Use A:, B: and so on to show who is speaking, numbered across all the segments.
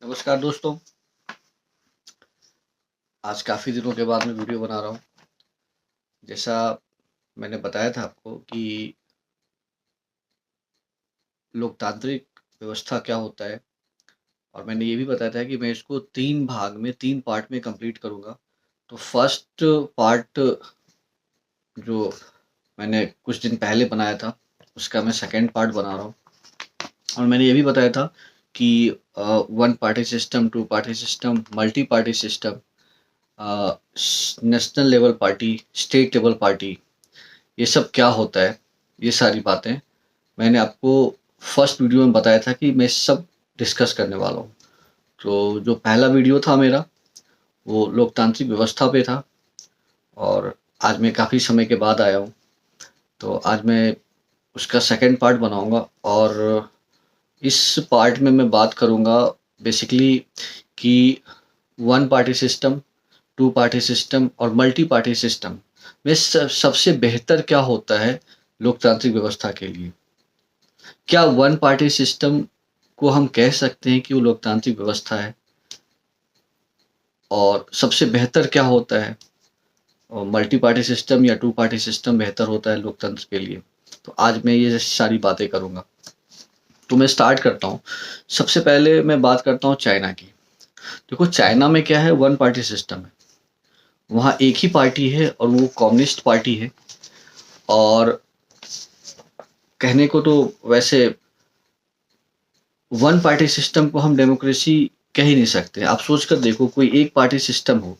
A: नमस्कार दोस्तों। आज काफ़ी दिनों के बाद मैं वीडियो बना रहा हूँ। जैसा मैंने बताया था आपको कि लोकतांत्रिक व्यवस्था क्या होता है, और मैंने ये भी बताया था कि मैं इसको 3 भाग में 3 पार्ट में कंप्लीट करूँगा। तो फर्स्ट पार्ट जो मैंने कुछ दिन पहले बनाया था, उसका मैं सेकंड पार्ट बना रहा हूँ। और मैंने ये भी बताया था कि one party system, two party system, multi party system, national level party, state level party, ये सब क्या होता है, ये सारी बातें मैंने आपको फर्स्ट वीडियो में बताया था कि मैं सब डिस्कस करने वाला हूँ। तो जो पहला वीडियो था मेरा, वो लोकतांत्रिक व्यवस्था पे था, और आज मैं काफ़ी समय के बाद आया हूँ। तो आज मैं उसका सेकंड पार्ट बनाऊँगा, और इस पार्ट में मैं बात करूँगा बेसिकली कि one party system, two party system और मल्टी पार्टी सिस्टम में सबसे बेहतर क्या होता है लोकतांत्रिक व्यवस्था के लिए। क्या वन पार्टी सिस्टम को हम कह सकते हैं कि वो लोकतांत्रिक व्यवस्था है, और सबसे बेहतर क्या होता है, और मल्टी पार्टी सिस्टम या टू पार्टी सिस्टम बेहतर होता है लोकतंत्र के लिए। तो आज मैं ये सारी बातें करूँगा। तो मैं स्टार्ट करता हूँ। सबसे पहले मैं बात करता हूँ चाइना की। देखो, चाइना में क्या है, वन पार्टी सिस्टम है। वहाँ एक ही पार्टी है और वो कम्युनिस्ट पार्टी है। और कहने को तो वैसे वन पार्टी सिस्टम को हम डेमोक्रेसी कह ही नहीं सकते। आप सोच कर देखो, कोई एक पार्टी सिस्टम हो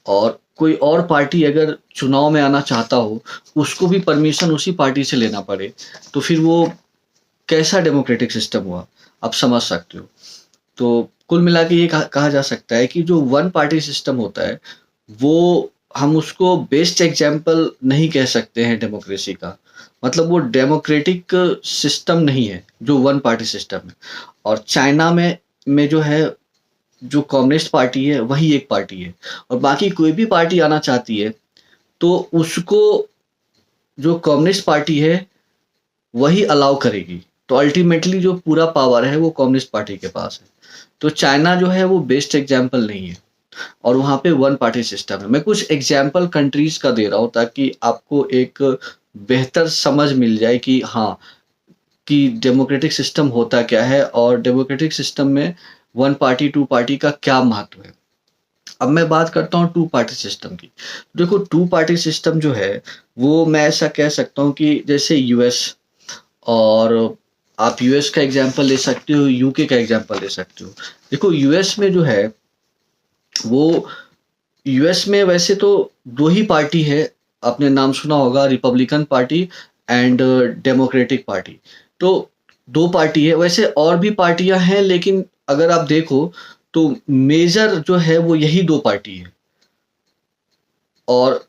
A: और कोई और पार्टी अगर चुनाव में आना चाहता हो, उसको भी परमिशन उसी पार्टी से लेना पड़े, तो फिर वो कैसा डेमोक्रेटिक सिस्टम हुआ, आप समझ सकते हो। तो कुल मिला के ये कहा जा सकता है कि जो वन पार्टी सिस्टम होता है, वो हम उसको बेस्ट एग्जाम्पल नहीं कह सकते हैं डेमोक्रेसी का। मतलब वो डेमोक्रेटिक सिस्टम नहीं है जो वन पार्टी सिस्टम है। और चाइना में जो है, जो कम्युनिस्ट पार्टी है वही एक पार्टी है, और बाकी कोई भी पार्टी आना चाहती है तो उसको जो कम्युनिस्ट पार्टी है वही अलाउ करेगी। तो अल्टीमेटली जो पूरा पावर है वो कम्युनिस्ट पार्टी के पास है। तो चाइना जो है वो बेस्ट एग्जाम्पल नहीं है, और वहाँ पे वन पार्टी सिस्टम है। मैं कुछ एग्जाम्पल कंट्रीज का दे रहा हूँ ताकि आपको एक बेहतर समझ मिल जाए कि हाँ, कि डेमोक्रेटिक सिस्टम होता क्या है, और डेमोक्रेटिक सिस्टम में वन पार्टी टू पार्टी का क्या महत्व है। अब मैं बात करता हूँ टू पार्टी सिस्टम की। देखो, टू पार्टी सिस्टम जो है वो मैं ऐसा कह सकता हूँ कि जैसे यूएस, और आप यूएस का एग्जांपल ले सकते हो, यूके का एग्जांपल ले सकते हो। देखो, यूएस में जो है वो, यूएस में वैसे तो दो ही पार्टी है, आपने नाम सुना होगा, Republican party and democratic party. तो दो पार्टी है, वैसे और भी पार्टियां हैं, लेकिन अगर आप देखो तो मेजर जो है वो यही दो पार्टी है। और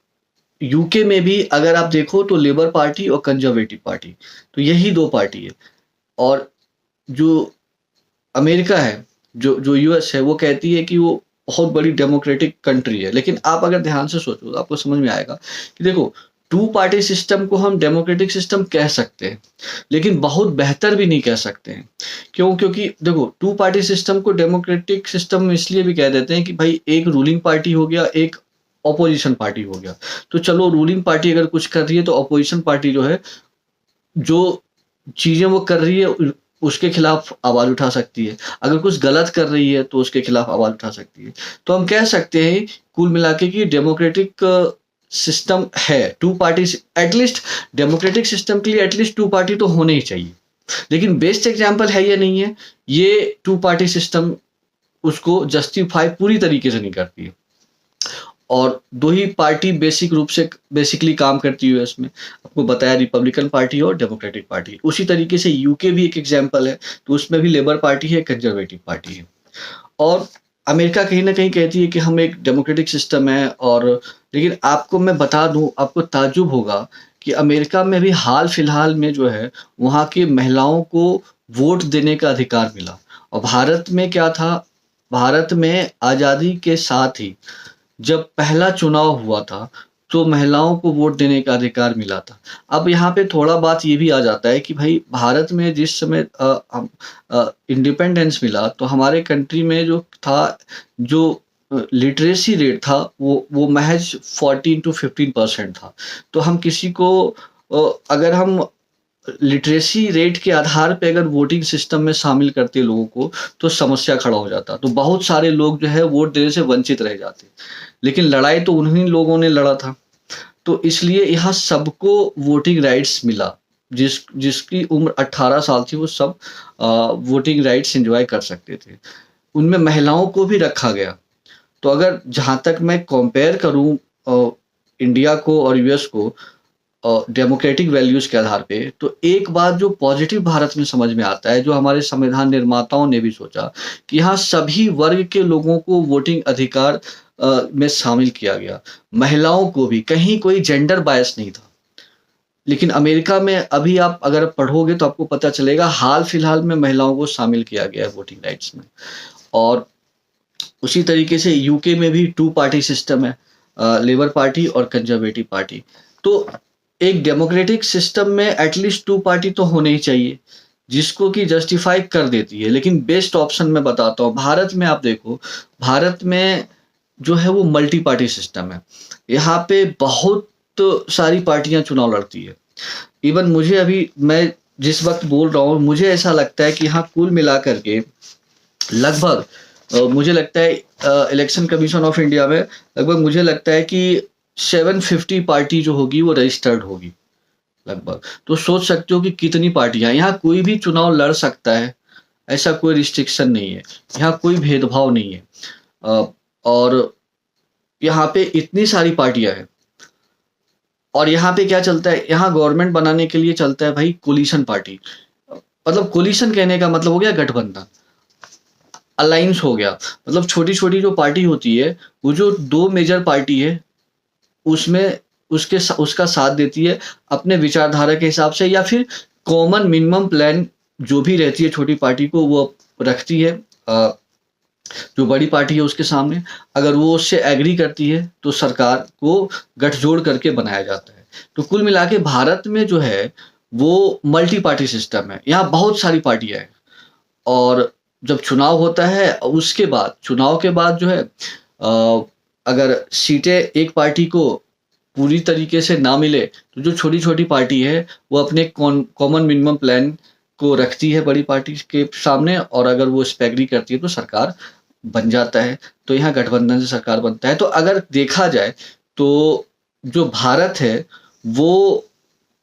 A: यूके में भी अगर आप देखो तो लेबर पार्टी और कंजर्वेटिव पार्टी, तो यही दो पार्टी है। और जो अमेरिका है, जो जो यूएस है, वो कहती है कि वो बहुत बड़ी डेमोक्रेटिक कंट्री है। लेकिन आप अगर ध्यान से सोचो तो आपको समझ में आएगा कि देखो, टू पार्टी सिस्टम को हम डेमोक्रेटिक सिस्टम कह सकते हैं, लेकिन बहुत बेहतर भी नहीं कह सकते हैं। क्यों? क्योंकि देखो, टू पार्टी सिस्टम को डेमोक्रेटिक सिस्टम इसलिए भी कह देते हैं कि भाई एक रूलिंग पार्टी हो गया, एक ऑपोजिशन पार्टी हो गया। तो चलो, रूलिंग पार्टी अगर कुछ कर रही है तो ऑपोजिशन पार्टी जो है, जो चीजें वो कर रही है उसके खिलाफ आवाज उठा सकती है। अगर कुछ गलत कर रही है तो उसके खिलाफ आवाज उठा सकती है। तो हम कह सकते हैं कुल मिला के कि डेमोक्रेटिक सिस्टम है two party. At least democratic system के लिए एटलीस्ट टू पार्टी तो होने ही चाहिए। लेकिन बेस्ट एग्जांपल है या नहीं है, ये टू पार्टी सिस्टम उसको जस्टिफाई पूरी तरीके से नहीं करती है। और दो ही पार्टी बेसिक रूप से बेसिकली काम करती है यूएस में, आपको बताया, रिपब्लिकन पार्टी और डेमोक्रेटिक पार्टी। उसी तरीके से यूके भी एक एग्जांपल है, तो उसमें भी लेबर पार्टी है, कंजर्वेटिव पार्टी है। और अमेरिका कहीं ना कहीं कहती है कि हम एक डेमोक्रेटिक सिस्टम है। और लेकिन आपको मैं बता दूं, आपको ताज्जुब होगा कि अमेरिका में भी हाल फिलहाल में जो है, वहाँ की महिलाओं को वोट देने का अधिकार मिला। और भारत में क्या था, भारत में आज़ादी के साथ ही जब पहला चुनाव हुआ था, तो महिलाओं को वोट देने का अधिकार मिला था। अब यहाँ पे थोड़ा बात ये भी आ जाता है कि भाई भारत में जिस समय इंडिपेंडेंस मिला तो हमारे कंट्री में जो था, जो लिटरेसी रेट था वो महज 14 to 15% था। तो हम किसी को अगर हम लिटरेसी रेट के आधार पे अगर वोटिंग सिस्टम में शामिल करते लोगों को तो समस्या खड़ा हो जाता। तो बहुत सारे लोग जो है वोट देने से वंचित रह जाते। लेकिन लड़ाई तो उन्हीं लोगों ने लड़ा था। तो इसलिए यहाँ सबको वोटिंग राइट्स मिला। जिसकी उम्र 18 साल थी वो सब वोटिंग राइट्स एंजॉय कर सकते थे। उनमें महिलाओं को भी रखा गया। तो अगर जहाँ तक मैं कंपेयर करूँ इंडिया को और यूएस को डेमोक्रेटिक वैल्यूज के आधार पे, तो एक बात जो पॉजिटिव भारत में समझ में आता है, जो हमारे संविधान निर्माताओं ने भी सोचा कि यहाँ सभी वर्ग के लोगों को वोटिंग अधिकार में शामिल किया गया। महिलाओं को भी, कहीं कोई जेंडर बायस नहीं था। लेकिन अमेरिका में अभी आप अगर पढ़ोगे तो आपको पता चलेगा हाल फिलहाल में महिलाओं को शामिल किया गया है वोटिंग राइट्स में। और उसी तरीके से यूके में भी 2 पार्टी सिस्टम है, लेबर पार्टी और कंजर्वेटिव पार्टी। तो एक डेमोक्रेटिक सिस्टम में एटलीस्ट 2 पार्टी तो होने ही चाहिए, जिसको कि जस्टिफाई कर देती है। लेकिन बेस्ट ऑप्शन मैं बताता हूँ, भारत में आप देखो, भारत में जो है वो मल्टी पार्टी सिस्टम है। यहाँ पे बहुत सारी पार्टियां चुनाव लड़ती है। इवन मुझे अभी, मैं जिस वक्त बोल रहा हूँ, मुझे ऐसा लगता है कि यहाँ कुल मिलाकर के लगभग मुझे लगता है इलेक्शन कमीशन ऑफ इंडिया में लगभग मुझे लगता है कि 750 पार्टी जो होगी वो रजिस्टर्ड होगी लगभग। तो सोच सकते हो कि कितनी पार्टियां, यहाँ कोई भी चुनाव लड़ सकता है, ऐसा कोई रिस्ट्रिक्शन नहीं है, यहाँ कोई भेदभाव नहीं है। और यहाँ पे इतनी सारी पार्टियां हैं। और यहाँ पे क्या चलता है, यहाँ गवर्नमेंट बनाने के लिए चलता है भाई कोलिशन पार्टी। मतलब कोलिशन कहने का मतलब हो गया गठबंधन, अलायंस हो गया। मतलब छोटी छोटी जो पार्टी होती है, वो जो 2 मेजर पार्टी है उसमें उसका साथ देती है अपने विचारधारा के हिसाब से, या फिर कॉमन मिनिमम प्लान जो भी रहती है छोटी पार्टी को वो रखती है जो बड़ी पार्टी है उसके सामने। अगर वो उससे एग्री करती है तो सरकार को गठजोड़ करके बनाया जाता है। तो कुल मिला के भारत में जो है वो मल्टी पार्टी सिस्टम है, यहाँ बहुत सारी पार्टियां हैं। और जब चुनाव होता है उसके बाद, चुनाव के बाद जो है अगर सीटें एक पार्टी को पूरी तरीके से ना मिले तो जो छोटी छोटी पार्टी है वो अपने कॉमन मिनिमम प्लान को रखती है बड़ी पार्टी के सामने, और अगर वो इस पे एग्री करती है तो सरकार बन जाता है। तो यहाँ गठबंधन से सरकार बनता है। तो अगर देखा जाए तो जो भारत है वो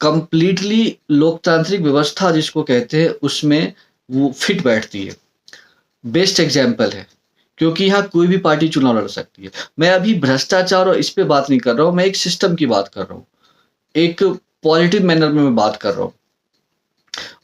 A: कंप्लीटली लोकतांत्रिक व्यवस्था जिसको कहते हैं उसमें वो फिट बैठती है। बेस्ट एग्जाम्पल है, क्योंकि यहाँ कोई भी पार्टी चुनाव लड़ सकती है। मैं अभी भ्रष्टाचार और इस पे बात नहीं कर रहा हूँ, मैं एक सिस्टम की बात कर रहा हूँ, एक पॉजिटिव मैनर में मैं बात कर रहा हूँ।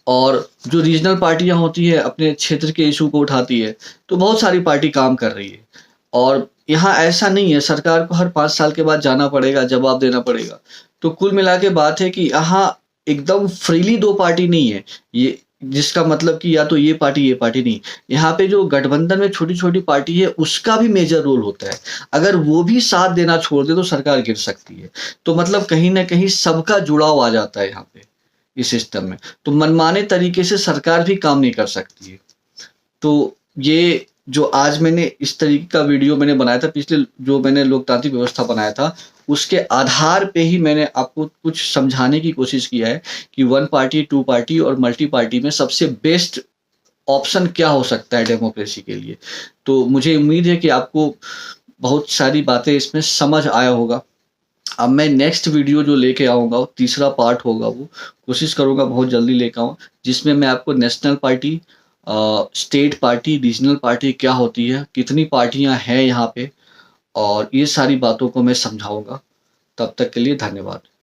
A: और जो रीजनल पार्टियां होती है अपने क्षेत्र के इशू को उठाती है, तो बहुत सारी पार्टी काम कर रही है। और यहाँ ऐसा नहीं है सरकार को हर 5 साल के बाद जाना पड़ेगा, जवाब देना पड़ेगा। तो कुल मिला के बात है कि यहाँ एकदम फ्रीली 2 पार्टी नहीं है, ये जिसका मतलब कि या तो ये पार्टी नहीं। यहाँ पे जो गठबंधन में छोटी छोटी पार्टी है उसका भी मेजर रोल होता है। अगर वो भी साथ देना छोड़ दे तो सरकार गिर सकती है। तो मतलब कहीं ना कहीं सबका जुड़ाव आ जाता है यहाँ पे इस सिस्टम में। तो मनमाने तरीके से सरकार भी काम नहीं कर सकती है। तो ये जो आज मैंने इस तरीके का वीडियो मैंने बनाया था, पिछले जो मैंने लोकतांत्रिक व्यवस्था बनाया था उसके आधार पे ही मैंने आपको कुछ समझाने की कोशिश किया है कि 1 पार्टी, 2 पार्टी और मल्टी पार्टी में सबसे बेस्ट ऑप्शन क्या हो सकता है डेमोक्रेसी के लिए। तो मुझे उम्मीद है कि आपको बहुत सारी बातें इसमें समझ आया होगा। अब मैं नेक्स्ट वीडियो जो लेके आऊँगा वो तीसरा पार्ट होगा, वो कोशिश करूँगा बहुत जल्दी लेकर आऊँ, जिसमें मैं आपको national party, state party, regional party क्या होती है, कितनी पार्टियां हैं यहाँ पे, और ये सारी बातों को मैं समझाऊंगा। तब तक के लिए धन्यवाद।